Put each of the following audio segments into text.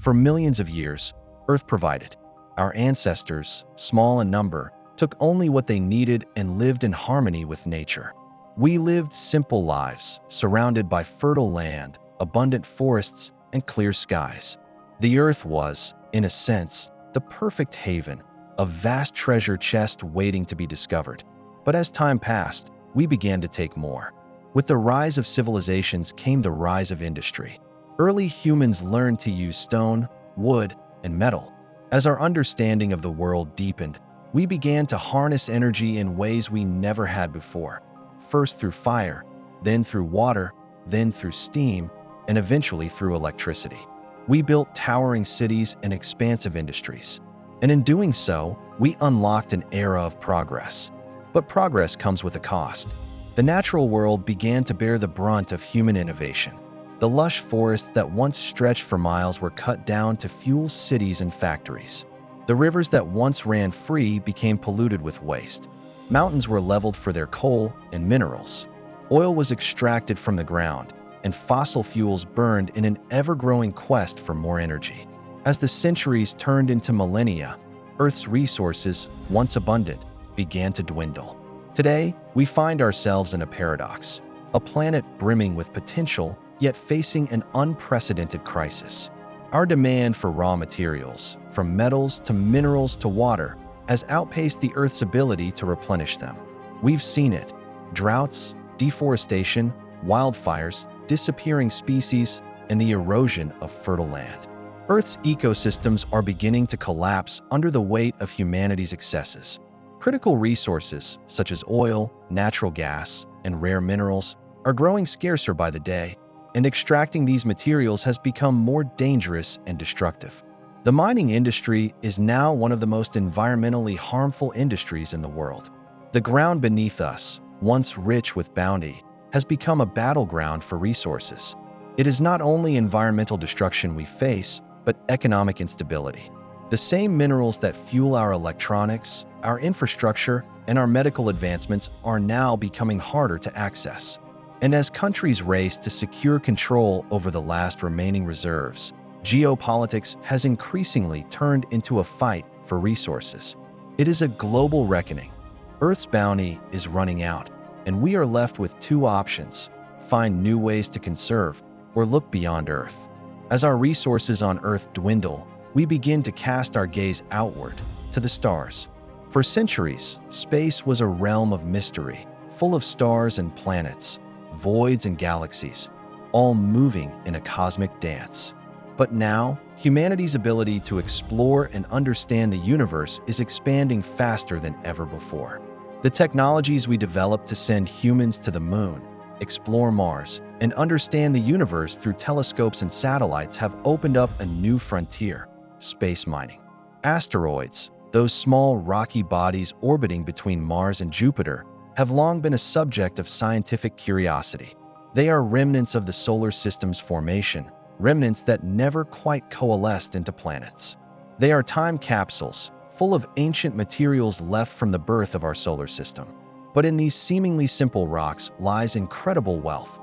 For millions of years, Earth provided. Our ancestors, small in number, took only what they needed and lived in harmony with nature. We lived simple lives, surrounded by fertile land, abundant forests, and clear skies. The Earth was, in a sense, the perfect haven, a vast treasure chest waiting to be discovered. But as time passed, we began to take more. With the rise of civilizations came the rise of industry. Early humans learned to use stone, wood, and metal. As our understanding of the world deepened, we began to harness energy in ways we never had before. First through fire, then through water, then through steam, and eventually through electricity. We built towering cities and expansive industries. And in doing so, we unlocked an era of progress. But progress comes with a cost. The natural world began to bear the brunt of human innovation. The lush forests that once stretched for miles were cut down to fuel cities and factories. The rivers that once ran free became polluted with waste. Mountains were leveled for their coal and minerals. Oil was extracted from the ground, and fossil fuels burned in an ever-growing quest for more energy. As the centuries turned into millennia, Earth's resources, once abundant, began to dwindle. Today, we find ourselves in a paradox, a planet brimming with potential, yet facing an unprecedented crisis. Our demand for raw materials, from metals to minerals to water, has outpaced the Earth's ability to replenish them. We've seen it: droughts, deforestation, wildfires, disappearing species, and the erosion of fertile land. Earth's ecosystems are beginning to collapse under the weight of humanity's excesses. Critical resources, such as oil, natural gas, and rare minerals, are growing scarcer by the day, and extracting these materials has become more dangerous and destructive. The mining industry is now one of the most environmentally harmful industries in the world. The ground beneath us, once rich with bounty, has become a battleground for resources. It is not only environmental destruction we face, but economic instability. The same minerals that fuel our electronics, our infrastructure, and our medical advancements are now becoming harder to access. And as countries race to secure control over the last remaining reserves, geopolitics has increasingly turned into a fight for resources. It is a global reckoning. Earth's bounty is running out, and we are left with two options: find new ways to conserve, or look beyond Earth. As our resources on Earth dwindle, we begin to cast our gaze outward, to the stars. For centuries, space was a realm of mystery, full of stars and planets, voids and galaxies, all moving in a cosmic dance. But now, humanity's ability to explore and understand the universe is expanding faster than ever before. The technologies we developed to send humans to the moon, explore Mars, and understand the universe through telescopes and satellites have opened up a new frontier: space mining. Asteroids, those small rocky bodies orbiting between Mars and Jupiter, have long been a subject of scientific curiosity. They are remnants of the solar system's formation, remnants that never quite coalesced into planets. They are time capsules, full of ancient materials left from the birth of our solar system. But in these seemingly simple rocks lies incredible wealth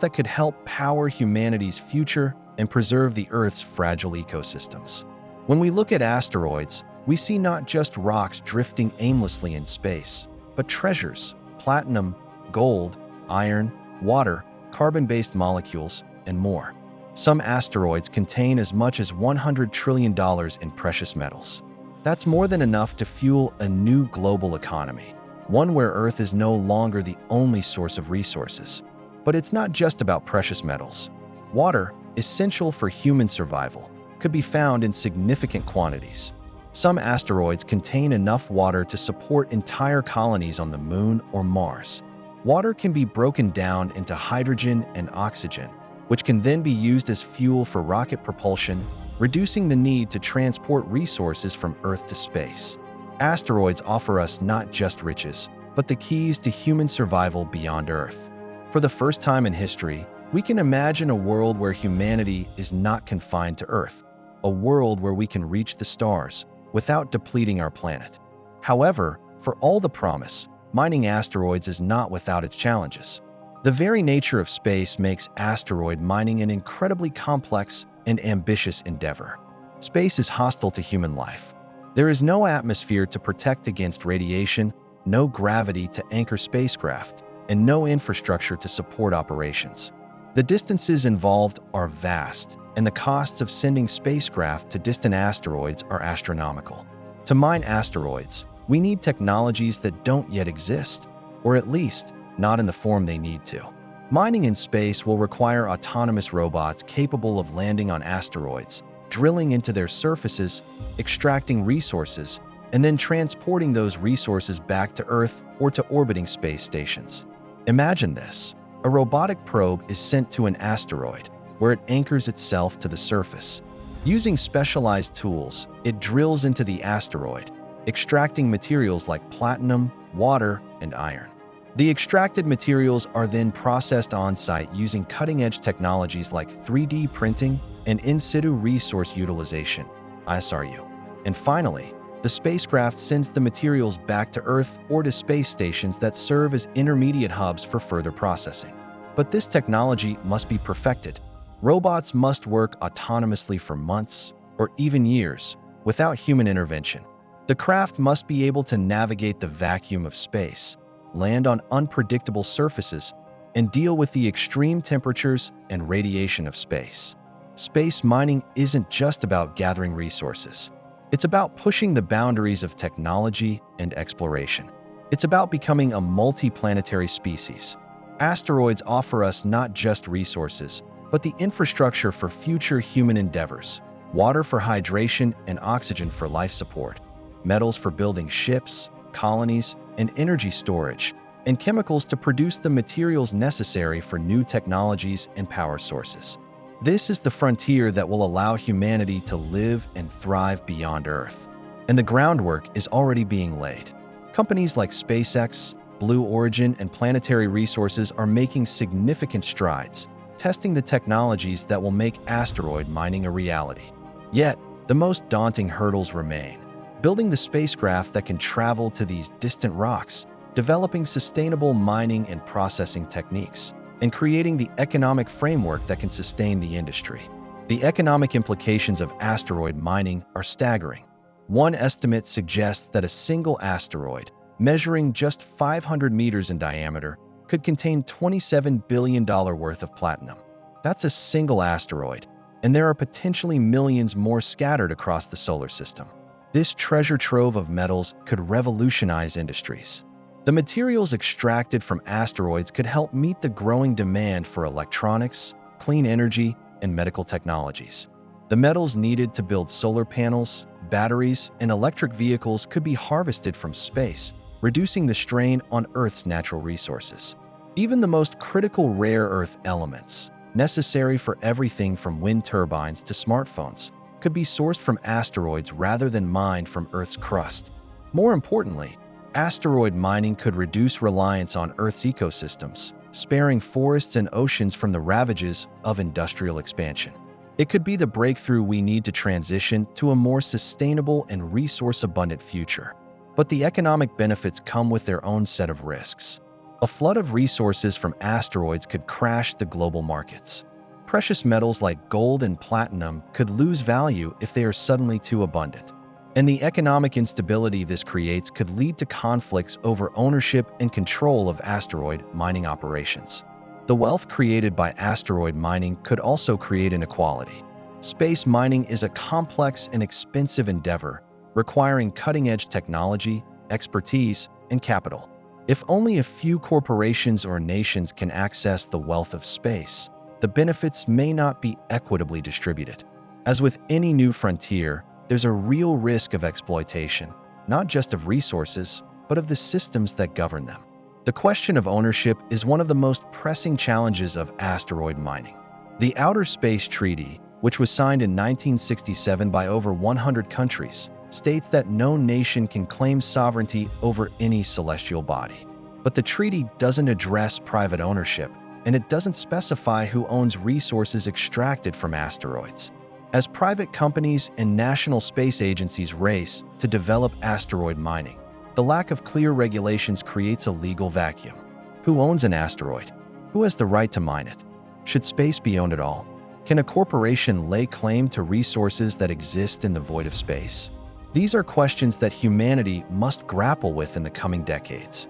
that could help power humanity's future and preserve the Earth's fragile ecosystems. When we look at asteroids, we see not just rocks drifting aimlessly in space, but treasures: platinum, gold, iron, water, carbon-based molecules, and more. Some asteroids contain as much as $100 trillion in precious metals. That's more than enough to fuel a new global economy, one where Earth is no longer the only source of resources. But it's not just about precious metals. Water, essential for human survival, could be found in significant quantities. Some asteroids contain enough water to support entire colonies on the Moon or Mars. Water can be broken down into hydrogen and oxygen, which can then be used as fuel for rocket propulsion, reducing the need to transport resources from Earth to space. Asteroids offer us not just riches, but the keys to human survival beyond Earth. For the first time in history, we can imagine a world where humanity is not confined to Earth, a world where we can reach the stars without depleting our planet. However, for all the promise, mining asteroids is not without its challenges. The very nature of space makes asteroid mining an incredibly complex and ambitious endeavor. Space is hostile to human life. There is no atmosphere to protect against radiation, no gravity to anchor spacecraft, and no infrastructure to support operations. The distances involved are vast, and the costs of sending spacecraft to distant asteroids are astronomical. To mine asteroids, we need technologies that don't yet exist, or at least not in the form they need to. Mining in space will require autonomous robots capable of landing on asteroids, drilling into their surfaces, extracting resources, and then transporting those resources back to Earth or to orbiting space stations. Imagine this. A robotic probe is sent to an asteroid, where it anchors itself to the surface. Using specialized tools, it drills into the asteroid, extracting materials like platinum, water, and iron. The extracted materials are then processed on-site using cutting-edge technologies like 3D printing and in-situ resource utilization, ISRU. And finally, the spacecraft sends the materials back to Earth or to space stations that serve as intermediate hubs for further processing. But this technology must be perfected. Robots must work autonomously for months or even years without human intervention. The craft must be able to navigate the vacuum of space, land on unpredictable surfaces, and deal with the extreme temperatures and radiation of space. Space mining isn't just about gathering resources. It's about pushing the boundaries of technology and exploration. It's about becoming a multi-planetary species. Asteroids offer us not just resources, but the infrastructure for future human endeavors: water for hydration and oxygen for life support, metals for building ships, colonies, and energy storage, and chemicals to produce the materials necessary for new technologies and power sources. This is the frontier that will allow humanity to live and thrive beyond Earth. And the groundwork is already being laid. Companies like SpaceX, Blue Origin, and Planetary Resources are making significant strides, testing the technologies that will make asteroid mining a reality. Yet, the most daunting hurdles remain. Building the spacecraft that can travel to these distant rocks, developing sustainable mining and processing techniques, and creating the economic framework that can sustain the industry. The economic implications of asteroid mining are staggering. One estimate suggests that a single asteroid, measuring just 500 meters in diameter, could contain $27 billion worth of platinum. That's a single asteroid, and there are potentially millions more scattered across the solar system. This treasure trove of metals could revolutionize industries. The materials extracted from asteroids could help meet the growing demand for electronics, clean energy, and medical technologies. The metals needed to build solar panels, batteries, and electric vehicles could be harvested from space, reducing the strain on Earth's natural resources. Even the most critical rare earth elements, necessary for everything from wind turbines to smartphones, could be sourced from asteroids rather than mined from Earth's crust. More importantly, asteroid mining could reduce reliance on Earth's ecosystems, sparing forests and oceans from the ravages of industrial expansion. It could be the breakthrough we need to transition to a more sustainable and resource-abundant future. But the economic benefits come with their own set of risks. A flood of resources from asteroids could crash the global markets. Precious metals like gold and platinum could lose value if they are suddenly too abundant. And the economic instability this creates could lead to conflicts over ownership and control of asteroid mining operations. The wealth created by asteroid mining could also create inequality. Space mining is a complex and expensive endeavor, requiring cutting-edge technology, expertise, and capital. If only a few corporations or nations can access the wealth of space, the benefits may not be equitably distributed. As with any new frontier, there's a real risk of exploitation, not just of resources, but of the systems that govern them. The question of ownership is one of the most pressing challenges of asteroid mining. The Outer Space Treaty, which was signed in 1967 by over 100 countries, states that no nation can claim sovereignty over any celestial body. But the treaty doesn't address private ownership, and it doesn't specify who owns resources extracted from asteroids. As private companies and national space agencies race to develop asteroid mining, the lack of clear regulations creates a legal vacuum. Who owns an asteroid? Who has the right to mine it? Should space be owned at all? Can a corporation lay claim to resources that exist in the void of space? These are questions that humanity must grapple with in the coming decades.